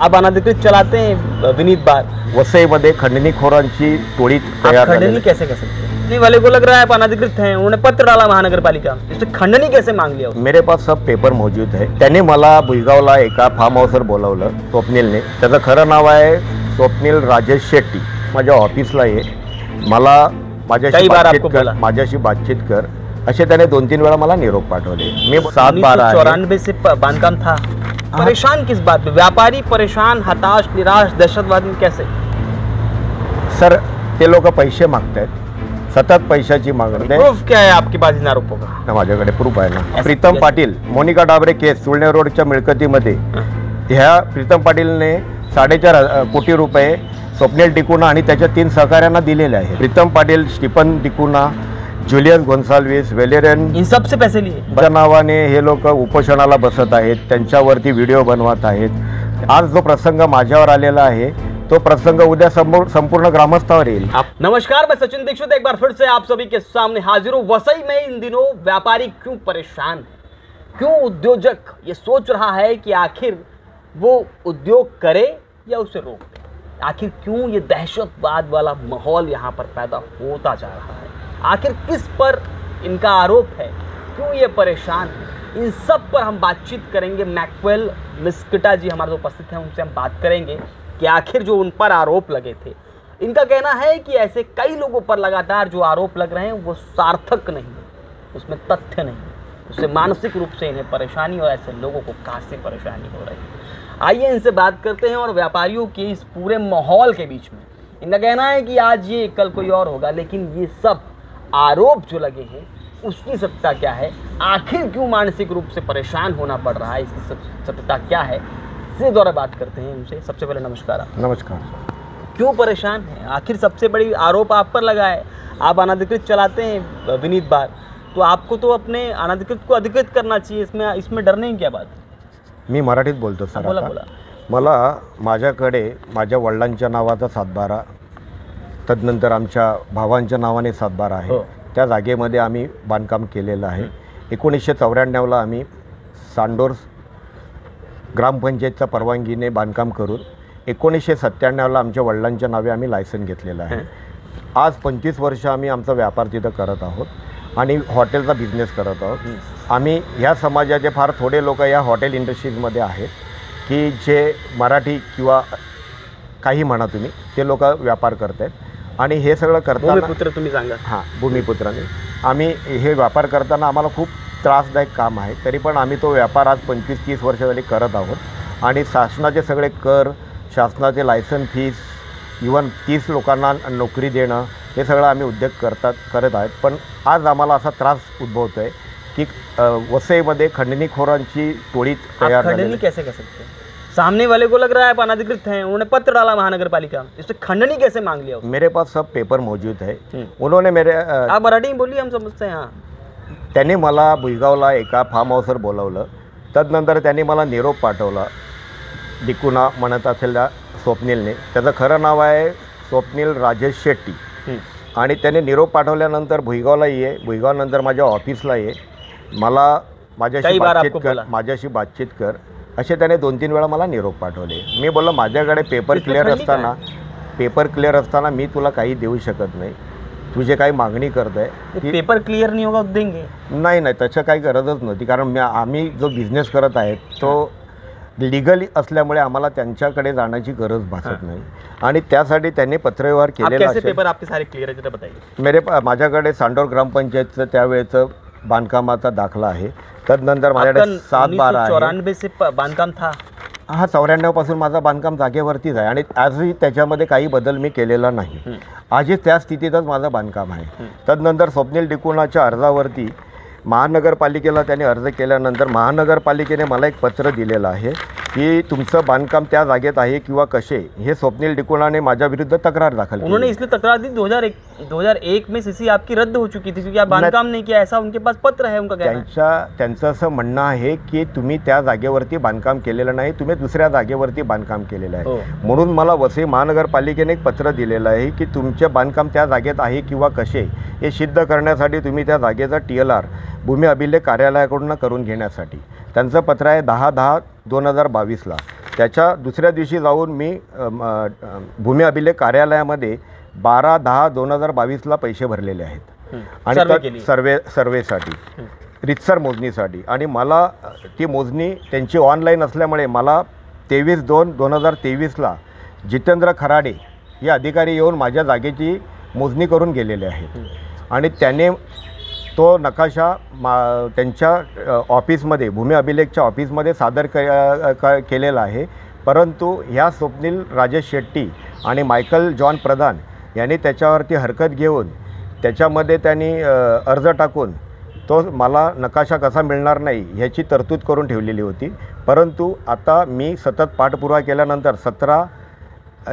अब अनधिकृत चलाते हैं विनीत बार। वसईमध्ये खंडणीखोरांची टोळी तयार खंडनी झालेली कैसे कर सकते हैं? नहीं वाले को लग रहा है आप अनधिकृत हैं, उन्होंने पत्र डाला महानगर पालिका, इससे खंडनी कैसे मांग लिया? मेरे पास सब पेपर मौजूद है। त्याने मला भुईगावला एका फार्म हाऊसवर बोलावलं स्वप्नीलने। त्याचं खरं नाव आहे स्वप्नील राजेश शेट्टी। माझ्या ऑफिसला ये, मला माझ्याशी बातचीत कर असे त्याने 2-3 वेळा मला निरोप पाठवले। मी 7/12 से बांधकाम था। परेशान किस बात पे? व्यापारी परेशान, हताश, निराश, दहशतवादी कैसे? सर ते लोक पैसे मागतायत, सतत पैशाची मागणी आहे। प्रूफ क्या है आपके पास इन आरोपों का? माझ्याकडे प्रूफ आहे ना। प्रीतम पाटील, मोनिका डाबरे केस सुळणे रोडच्या मिळकतीमध्ये ह्या प्रीतम पाटीलने 4.5 कोटी रुपये स्वप्नील डिकुना आणि त्याच्या 3 सहकाऱ्यांना दिलेले आहे। Pritam Patil, Stephen D'Cunha, Julius Gonsalves, Valerian, इन सब से पैसे लिए। त्या नावाने हे लोक उपोषणाला बसत आहेत, त्यांच्यावरती व्हिडिओ बनवत आहेत। आज जो प्रसंग माझ्यावर आलेला आहे तो प्रसंग उद्या संपूर्ण ग्रामस्थावर येईल। नमस्कार, मैं सचिन दीक्षित एक बार फिर से आप सभी के सामने हाजिर हूँ। वसई में इन दिनों व्यापारी क्यों परेशान है? क्यों उद्योजक ये सोच रहा है कि आखिर वो उद्योग करे या उसे रोक दे? आखिर क्यों ये दहशतवाद वाला माहौल यहाँ पर पैदा होता जा रहा है? आखिर किस पर इनका आरोप है? क्यों ये परेशान है? इन सब पर हम बातचीत करेंगे। मैक्सवेल मिस्किटा जी हमारे जो उपस्थित हैं, उनसे हम बात करेंगे कि आखिर जो उन पर आरोप लगे थे, इनका कहना है कि ऐसे कई लोगों पर लगातार जो आरोप लग रहे हैं वो सार्थक नहीं है, उसमें तथ्य नहीं है, उससे मानसिक रूप से इन्हें परेशानी और ऐसे लोगों को खासी परेशानी हो रही है। आइए इनसे बात करते हैं। और व्यापारियों के इस पूरे माहौल के बीच में इनका कहना है कि आज ये कल कोई और होगा, लेकिन ये सब आरोप जो लगे हैं उसकी सत्यता क्या है? आखिर क्यों मानसिक रूप से परेशान होना पड़ रहा है? इसकी सत्यता क्या है? इससे द्वारा बात करते हैं उनसे। सबसे पहले नमस्कार। नमस्कार। क्यों परेशान है? आखिर सबसे बड़ी आरोप आप पर लगा है, आप अनधिकृत चलाते हैं विनीत बार, तो आपको तो अपने अनधिकृत को अधिकृत करना चाहिए। इसमें डरने की क्या बात? मी मराठीत बोलतो सर। बोला। मला माझ्याकडे माझ्या वडिलांच्या नावाचा 7/12, तदनंतर आमच्या भावांच्या नावाने 7/12 आहे। त्या जागेमध्ये आम्ही बांधकाम केलेलं आहे। 1994ला आम्ही सांडोर ग्रामपंचायतच्या परवानगीने बांधकाम करून 1997ला आमच्या वडिलांच्या नावे आम्ही लायसन घेतलेलं आहे। आज 25 वर्ष आम्ही आमचा व्यापार तिथं करत आहोत आणि हॉटेलचा बिझनेस करत आहोत। आम्ही ह्या समाजाचे फार थोडे लोक या हॉटेल इंडस्ट्रीजमध्ये आहेत की जे मराठी किंवा काही म्हणा तुम्ही, ते लोक व्यापार करत आहेत आणि हे सगळं करताना भूमिपुत्र तुम्ही सांगा। हां, भूमिपुत्राने आम्ही हे व्यापार करताना आम्हाला खूप त्रासदायक काम आहे, तरी पण आम्ही तो व्यापार आज 25-30 वर्ष झाली करत आहोत आणि शासनाचे सगळे कर, शासनाचे लायसन फीस, इवन 30 लोकांना नोकरी देणं, हे सगळं आम्ही उद्योग करत आहेत। पण आज आम्हाला असा त्रास उद्भवतो आहे की वसईमध्ये खंडणीखोरांची टोळी तयार झालेली। खंडनी कैसे कर सकते हैं? सामने वाले को लग रहा है आप अनधिकृत हैं, उन्होंने पत्र डाला महानगर पालिका, इससे खंडनी कैसे मांग लिया? मेरे पास सब पेपर मौजूद है। उन्होंने आप मराठी में बोलिए, हम समझते हैं। हाँ, त्यांनी मला भुईगावला एका फार्म हाऊसवर बोलावलं। तदनंतर त्यांनी मला निरोप पाठवला डिकुना म्हणत असलेल्या स्वप्नीलने। त्याचं खरं नाव आहे स्वप्नील राजेश शेट्टी आणि त्याने निरोप पाठवल्यानंतर भुईगावला ये, भुईगावनंतर माझ्या ऑफिसला ये, मला माझ्याशी बातचीत कर असे त्याने 2-3 वेळा मला निरोप पाठवले। मी बोललो माझ्याकडे पेपर क्लिअर असताना मी तुला काही देऊ शकत नाही, तुझे काही मागणी करतोय। पेपर क्लिअर नाही होगा देंगे? नाही, त्याचं काही गरजच नव्हती, कारण आम्ही जो बिझनेस करत आहेत तो लिगली असल्यामुळे आम्हाला त्यांच्याकडे जाण्याची गरज भासत नाही आणि त्यासाठी त्यांनी पत्रव्यवहार केलेला आहे। पेपर आपके सारे क्लियर है, जरा बताइए। माझ्याकडे सांडोर ग्रामपंचायतचं त्यावेळेचं बांधकामाचा दाखला आहे। तदनंतर माझ्याकडे 7/12 94 से बांधकाम था। हा, 94 पासून माझा बांधकाम जागेवरतीच आहे आणि आजही त्याच्यामध्ये काही बदल मी केलेला नाही। आजही त्या स्थितीतच माझं बांधकाम आहे। तदनंतर स्वप्नील डिकुनाच्या अर्जावरती महानगरपालिकेला त्यांनी अर्ज केल्यानंतर महानगरपालिकेने मला एक पत्र दिलेलं आहे की तुमचं बांधकाम त्या जागेत आहे किंवा कसे, हे स्वप्नील डिकुनाने माझ्या विरुद्ध तक्रार दाखल की। उन्होंने इसलिए तक्रार दी 2001 में सीसी आपकी रद्द हो चुकी थी क्योंकि आप बांधकाम नहीं किया, ऐसा उनके पास पत्र है उनका कहना। त्यांचं असं म्हणणं आहे की तुम्ही त्या जागेवरती बांधकाम केलेलं नाही, तुम्ही दुसऱ्या जागेवरती बांधकाम केलेलं आहे। म्हणून मला वसई महानगरपालिकेने एक पत्र दिलेलं आहे की तुमचे बांधकाम त्या जागेत आहे किंवा कसे हे सिद्ध करण्यासाठी तुम्ही त्या जागेचा TLR भूमी अभिलेख कार्यालयाकडून करून घेण्यासाठी त्यांचं पत्र आहे 10/10/2022ला. त्याच्या दुसऱ्या दिवशी जाऊन मी भूमी अभिलेख कार्यालयामध्ये 12/10/2022ला पैसे भरलेले आहेत आणि सर्वेसाठी रितसर मोजणीसाठी. आणि मला ती मोजणी त्यांची ऑनलाईन असल्यामुळे मला 23/2/2023ला जितेंद्र खराडे हे अधिकारी येऊन माझ्या जागेची मोजणी करून गेलेले आहेत आणि त्याने तो नकाशा त्यांच्या ऑफिसमध्ये भूमी अभिलेखच्या ऑफिसमध्ये सादर केलेला आहे. परंतु ह्या स्वप्नील राजेश शेट्टी आणि मायकल जॉन प्रधान यांनी त्याच्यावरती हरकत घेऊन त्याच्यामध्ये त्यांनी अर्ज टाकून तो मला नकाशा कसा मिळणार नाही ह्याची तरतूद करून ठेवलेली होती. परंतु आता मी सतत पाठपुरावा केल्यानंतर 17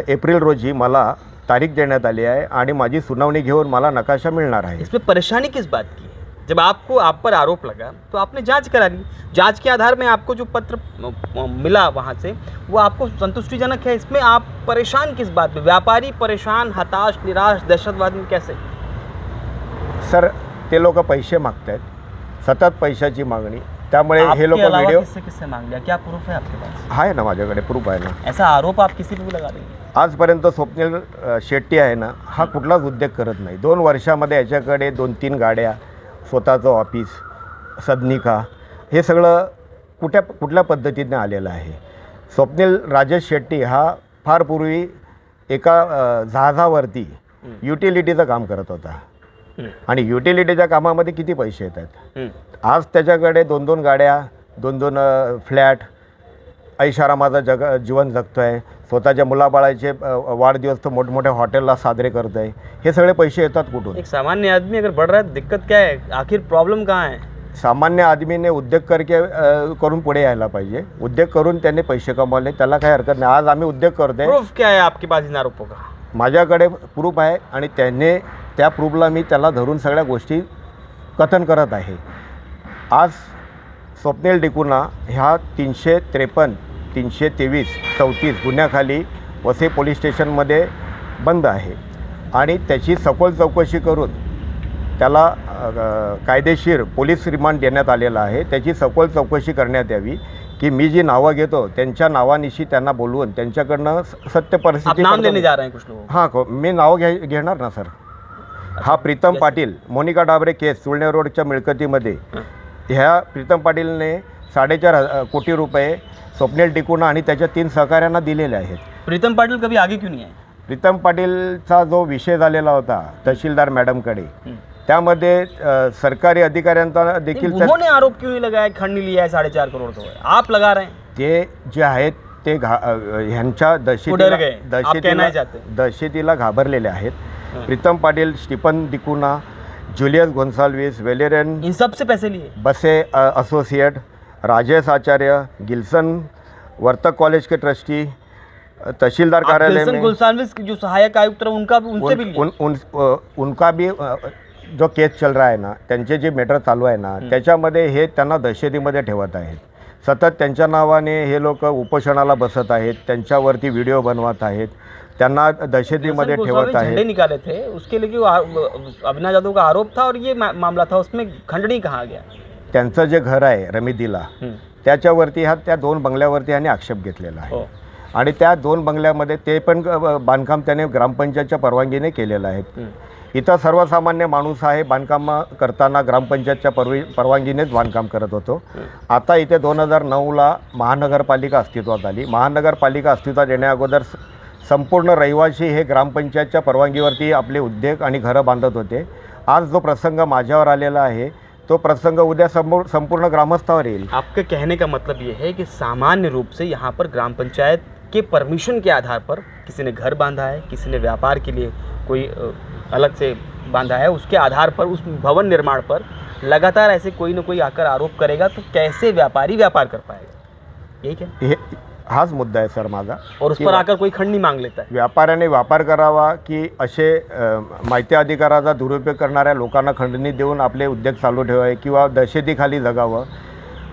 एप्रिल रोजी मला तारीख देण्यात आली आहे आणि माझी सुनावणी घेऊन मला नकाशा मिळणार आहे. इसमें परेशानी किस बात की है? जब आपको आप पर आरोप लगा तो आपने जांच करा ली, जांच के आधार में आपको जो पत्र मिला वहाँ से वो आपको संतुष्टिजनक है. इसमें आप परेशान किस बात में? व्यापारी परेशान, हताश, निराश, दहशतवाद में कैसे? सर ते लोक पैसे मागत आहेत, सतत पैशाची मागणी. त्यामुळे हे लोक व्हिडिओ किससे मांग लिया? क्या प्रूफ है आपके पास? आहे ना, माझ्याकडे प्रूफ आहे ना. ऐसा आरोप आप किसी पे भी लगा देंगे? आजपर्यंत स्वप्नील शेट्टी आहे ना, हा कुठलाच उद्योग करत नाही. 2 वर्षामध्ये याच्याकडे 2-3 गाड्या, स्वतःचं ऑफिस, सदनिका, हे सगळं कुठल्या पद्धतीने आलेलं आहे. स्वप्नील राजेश शेट्टी हा फार पूर्वी एका जहाजावरती युटिलिटीचं काम करत होता आणि युटिलिटीच्या कामामध्ये किती पैसे येतात. आज त्याच्याकडे 2-2 गाड्या, 2-2 फ्लॅट, ऐशारामाचं जीवन जगतो आहे. स्वतःच्या मुलाबाळाचे वाढदिवस तर मोठमोठ्या हॉटेलला साजरे करत आहे. हे सगळे पैसे येतात कुठून? एक सामान्य आदमी अगर बढ़ रहा है, दिक्कत क्या है? आखिर प्रॉब्लम कहाँ है? सामान्य आदमीने उद्योग करून पुढे यायला पाहिजे. उद्योग करून त्यांनी पैसे कमावले, त्याला काही हरकत नाही. आज आम्ही उद्योग करतोय. प्रूफ क्या है आपके पास इन आरोपों का? माझ्याकडे प्रूफ आहे आणि त्या प्रूफला मी त्याला धरून सगळ्या गोष्टी कथन करत आहे. आज स्वप्नील डिकुना ह्या 353, 323, 34 गुन्ह्याखाली वसई पोलीस स्टेशनमध्ये बंद आहे आणि त्याची सखोल चौकशी करून त्याला कायदेशीर पोलीस रिमांड देण्यात आलेला आहे. त्याची सखोल चौकशी करण्यात यावी की मी जी नावं घेतो त्यांच्या नावानिशी त्यांना बोलवून त्यांच्याकडनं सत्य परिस्थिती. नाम लेने जा रहे हैं कुछ लोग? हां, मी नाव घेणार ना सर. हा प्रीतम पाटील, मोनिका डाबरे केस चुळणे रोडच्या मिळकतीमध्ये ह्या प्रीतम पाटीलने 4.5 कोटी रुपये स्वप्नील डिकुना आणि त्याच्या 3 सहकाऱ्यांना दिलेले आहेत. प्रीतम पाटिल कभी आगे क्यों नहीं आए? प्रीतम पाटीलचा जो विषय झालेला होता तहसीलदार मॅडमकडे, त्यामध्ये सरकारी अधिकाऱ्यांचा देखील उन्होंने आरोप क्यों नहीं लगाया? खंड नहीं लिया है 4.5 करोड़ तो आप लगा रहे हैं. ते जे आहेत ते ह्यांच्या दहशतीला घाबरलेले आहेत. Pritam Patil, Stephen D'Cunha, Julius Gonsalves, Valerian, इन सब से पैसे लिए. बसे associate, Rajesh Acharya, Gilson Vartak college के ट्रस्टी, तहसीलदार कार्यालय में गोन्साल्विस जो सहायक आयुक्त रहे उनका भी उनसे भी उनका भी जो केस चल रहा है ना, त्यांचे जे मॅटर चालू आहे ना त्याच्यामध्ये हे त्यांना दहशतीमध्ये ठेवत आहेत. सतत त्यांच्या नावाने हे लोक उपोषणाला बसत आहेत, त्यांच्यावरती व्हिडिओ बनवत आहेत, त्यांना दहशतीमध्ये ठेवत आहेत. झंडे निकाले थे उसके लिए अविनाश जाधव का आरोप था और ये मामला था, उसमें खंडणी कहा गया. त्यांचं जे घर आहे रमिदीला त्याच्यावरती त्या 2 बंगल्यावरती यांनी आक्षेप घेतलेला आहे आणि त्या 2 बंगल्यामध्ये ते पण बांधकाम त्याने ग्रामपंचायतच्या परवानगीने केलेलं आहे. इथं सर्वसामान्य माणूस आहे, बांधकाम करताना ग्रामपंचायतच्या परवानगीनेच बांधकाम करत होतो. आता इथे 2009ला महानगरपालिका अस्तित्वात आली. महानगरपालिका अस्तित्वात येण्या अगोदर संपूर्ण रहिवासी हे ग्रामपंचायतच्या परवानगीवरती आपले उद्योग आणि घरं बांधत होते. आज जो प्रसंग माझ्यावर आलेला आहे तो प्रसंग उद्या संपूर्ण ग्रामस्थावर येईल. आपके कहने का मतलब ये है कि सामान्य रूप से यहाँ पर ग्राम पंचायत के परमिशन के आधार पर किसी ने घर बांधा है, किसी ने व्यापार के लिए कोई अलग से बांधा है, उसके आधार पर उस भवन निर्माण पर लगातार ऐसे कोई ना कोई आकर आरोप करेगा तो कैसे व्यापारी व्यापार कर पाएगा? यही क्या हाच मुद्दा आहे सर माझा. और उस पर आकर कोई खंडणी मांग लेता है. व्यापाऱ्याने व्यापार करावा की असे माहिती अधिकाराचा दुरुपयोग करणाऱ्या लोकांना खंडणी देऊन आपले उद्योग चालू ठेवावे किंवा दहशतीखाली जगावं?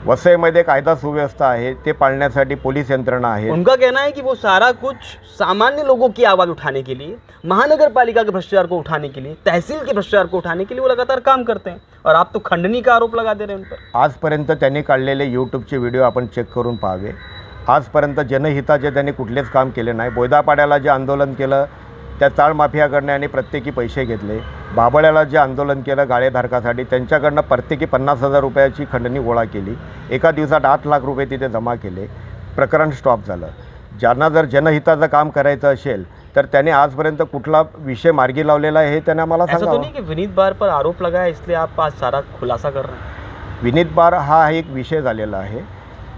वसईमध्ये कायदा सुव्यवस्था है, ते पाळण्यासाठी पोलीस यंत्रणा आहे। उनका कहना है कि वो सारा कुछ सामान्य लोगों की आवाज़ उठाने के लिए, महानगर पालिका के भ्रष्टाचार को उठाने के लिए, तहसील के भ्रष्टाचार को उठाने के लिए वो लगातार काम करते हैं, और आप तो खंडनी का आरोप लगा दे रहे हैं उन पर। आजपर्यंत त्यांनी काढलेले यूट्यूबचे व्हिडिओ आपण चेक करून पाहावे। आजपर्यंत जनहिताचे त्यांनी कुठलेच काम केले नाही। बोयदापाड्याला जे आंदोलन केलं त्या चाळ माफियाकडनं आणि प्रत्येकी पैसे घेतले। बाबळ्याला जे आंदोलन केलं गाळेधारकासाठी त्यांच्याकडनं प्रत्येकी 50,000 रुपयाची खंडणी गोळा केली। एका दिवसात 8 लाख रुपये तिथे जमा केले। प्रकरण स्टॉप झालं। ज्यांना जर जनहिताचं काम करायचं असेल तर त्याने आजपर्यंत कुठला विषय मार्गी लावलेला आहे हे त्यांना मला ऐसा तो सांगावं। नहीं कि विनीत बार पर आरोप लगा है इसलिए आप आज सारा खुलासा कर रहे हैं। विनीत बार हा एक विषय झालेला आहे।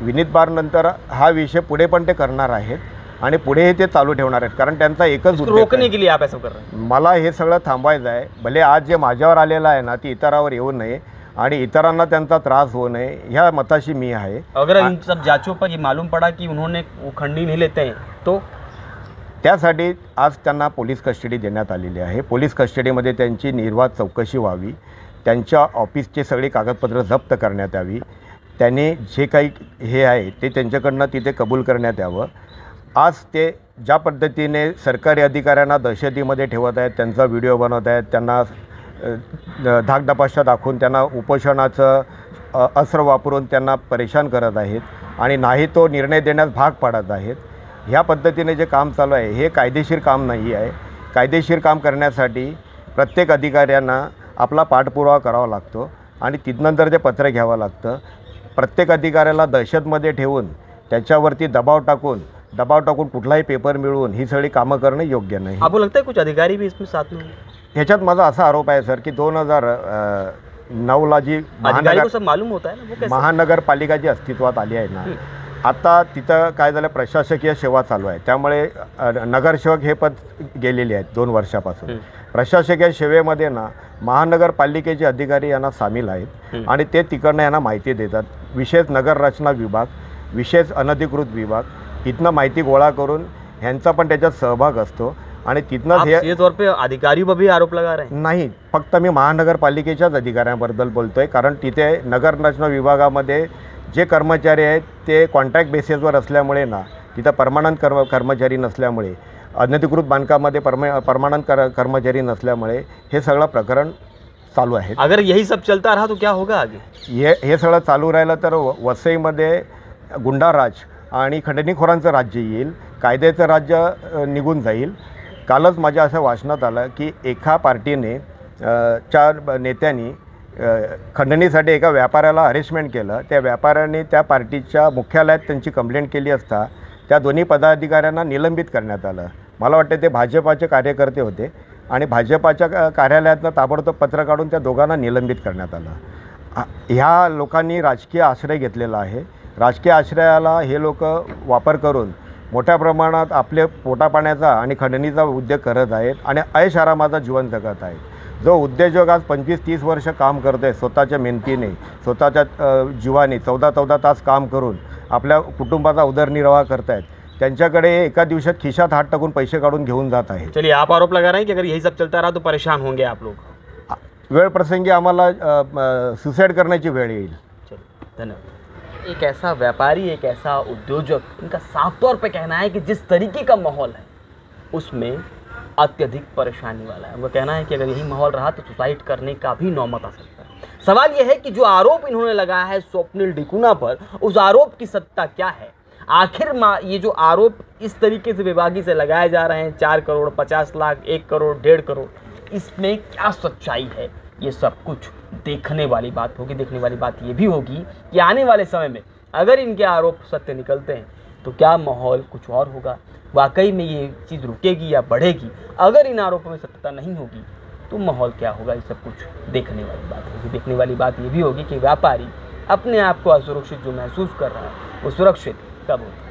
विनीत बार नंतर हा विषय पुढे पण ते करणार आहेत आणि पुढेही ते चालू ठेवणार आहेत, कारण त्यांचा एकच उद्देश रोकने आहे। के लिए आप ऐसा कर रहे हैं। मला हे सगळं थांबवायचं आहे। भले आज जे माझ्यावर आलेलं आहे ना ती इतरावर येऊ नये आणि इतरांना त्यांचा त्रास होऊ नये ह्या मताशी मी आहे। अगर इन सब जांचों पर ये मालूम पड़ा कि उन्होंने वो खंडनी नहीं लेते हैं तो त्यासाठी आज त्यांना पोलीस कस्टडी देण्यात आलेली आहे। पोलीस कस्टडीमध्ये त्यांची निर्वाध चौकशी व्हावी, त्यांच्या ऑफिसचे सगळे कागदपत्र जप्त करण्यात यावी, त्यांनी जे काही हे आहे ते त्यांच्याकडनं तिथे कबूल करण्यात यावं। आज ते ज्या पद्धतीने सरकारी अधिकाऱ्यांना दहशतीमध्ये ठेवत आहेत, त्यांचा व्हिडिओ बनवत आहेत, त्यांना धाकधपाशा दाखवून त्यांना उपोषणाचं अस्त्र वापरून त्यांना परेशान करत आहेत आणि नाही तो निर्णय देण्यास भाग पाडत आहेत। ह्या पद्धतीने जे काम चालू आहे हे कायदेशीर काम नाही आहे। कायदेशीर काम करण्यासाठी प्रत्येक अधिकाऱ्यांना आपला पाठपुरावा करावा लागतो आणि तिथनंतर ते पत्र घ्यावं लागतं। प्रत्येक अधिकाऱ्याला दहशतमध्ये ठेवून त्याच्यावरती दबाव टाकून कुठलाही पेपर मिळवून ही सगळी कामं करणं योग्य नाही। आपको लगता है कुछ अधिकारी भी इसमें साथ में हैं? ह्याच्यात माझा असा आरोप आहे सर की 2009ला जी अधिकारी को सब मालूम होता है ना, वो कैसे? महानगरपालिका जी अस्तित्वात आली आहे ना, आता तिथं काय झालं प्रशासकीय सेवा चालू आहे, त्यामुळे नगरसेवक हे पद गेलेले आहेत 2 वर्षापासून। प्रशासकीय सेवेमध्ये ना महानगरपालिकेचे अधिकारी यांना सामील आहेत आणि ते तिकडनं यांना माहिती देतात। विशेष नगररचना विभाग, विशेष अनधिकृत विभाग इथनं माहिती गोळा करून ह्यांचा पण त्याच्यात सहभाग असतो आणि तिथनंच हे सीधे तौर पे अधिकारियों पर भी आरोप लगा रहे हैं। नाही, फक्त मी महानगरपालिकेच्याच अधिकाऱ्यांबद्दल बोलतोय, कारण तिथे नगररचना विभागामध्ये जे कर्मचारी आहेत ते कॉन्ट्रॅक्ट बेसिसवर असल्यामुळे ना तिथं परमनंट कर्मचारी नसल्यामुळे, अनधिकृत बांधकामामध्ये परमनंट कर्मचारी नसल्यामुळे हे सगळं प्रकरण चालू आहे। अगर यही सब चलता रहा तो क्या होगा आगे? हे सगळं चालू राहिलं तर वसईमध्ये गुंडाराज आणि खंडणीखोरांचं राज्य येईल, कायद्याचं राज्य निघून जाईल। कालच माझ्या असं वाचनात आलं की एका पार्टीने 4 नेत्यांनी खंडणीसाठी एका व्यापाऱ्याला हरेसमेंट केलं। त्या व्यापाऱ्याने त्या पार्टीच्या मुख्यालयात त्यांची कंप्लेंट केली असता त्या दोन्ही पदाधिकाऱ्यांना निलंबित करण्यात आलं। मला वाटतं ते भाजपाचे कार्यकर्ते होते आणि भाजपाच्या कार्यालयातनं ताबडतोब पत्र काढून त्या दोघांना निलंबित करण्यात आलं। ह्या लोकांनी राजकीय आश्रय घेतलेला आहे। राजकीय आश्रयाला हे लोक वापर करून मोठ्या प्रमाणात आपले पोटापाण्याचा आणि खंडणीचा उद्योग करत आहेत आणि ऐशआरामाचं जीवन जगत आहेत। जो उद्योजक आज 25-30 वर्ष काम करतो आहे स्वतःच्या मेहनतीने, स्वतःच्या जीवाने 14-14 तास काम करून आपल्या कुटुंबाचा उदरनिर्वाह करत आहेत, त्यांच्याकडे एका दिवसात खिशात हात टाकून पैसे काढून घेऊन जात आहेत। चलिए, आप आरोप लगा रहे हैं कि अगर यही सब चलता रहा तो परेशान होंगे आप लोग। वेळ प्रसंगी आम्हाला सुसाइड करण्याची वेळ येईल। चलिए, धन्यवाद। एक ऐसा व्यापारी, एक ऐसा उद्योजक, इनका साफ तौर पे कहना है कि जिस तरीके का माहौल है उसमें अत्यधिक परेशानी वाला है। उनका कहना है कि अगर यही माहौल रहा तो सुसाइड करने का भी नौबत आ सकता है। सवाल यह है कि जो आरोप इन्होंने लगाया है स्वप्निल डिकुना पर, उस आरोप की सत्ता क्या है? आखिर ये जो आरोप इस तरीके से विभागी से लगाए जा रहे हैं, 4 करोड़, 50 लाख, 1 करोड़, 1.5 करोड़, इसमें क्या सच्चाई है? ये सब कुछ देखने वाली बात होगी। देखने वाली बात ये भी होगी कि आने वाले समय में अगर इनके आरोप सत्य निकलते हैं तो क्या माहौल कुछ और होगा, वाकई में ये चीज़ रुकेगी या बढ़ेगी? अगर इन आरोपों में सत्यता नहीं होगी तो माहौल क्या होगा, ये सब कुछ देखने वाली बात होगी। देखने वाली बात ये भी होगी कि व्यापारी अपने आप को असुरक्षित जो महसूस कर रहा है वो सुरक्षित कब होगा।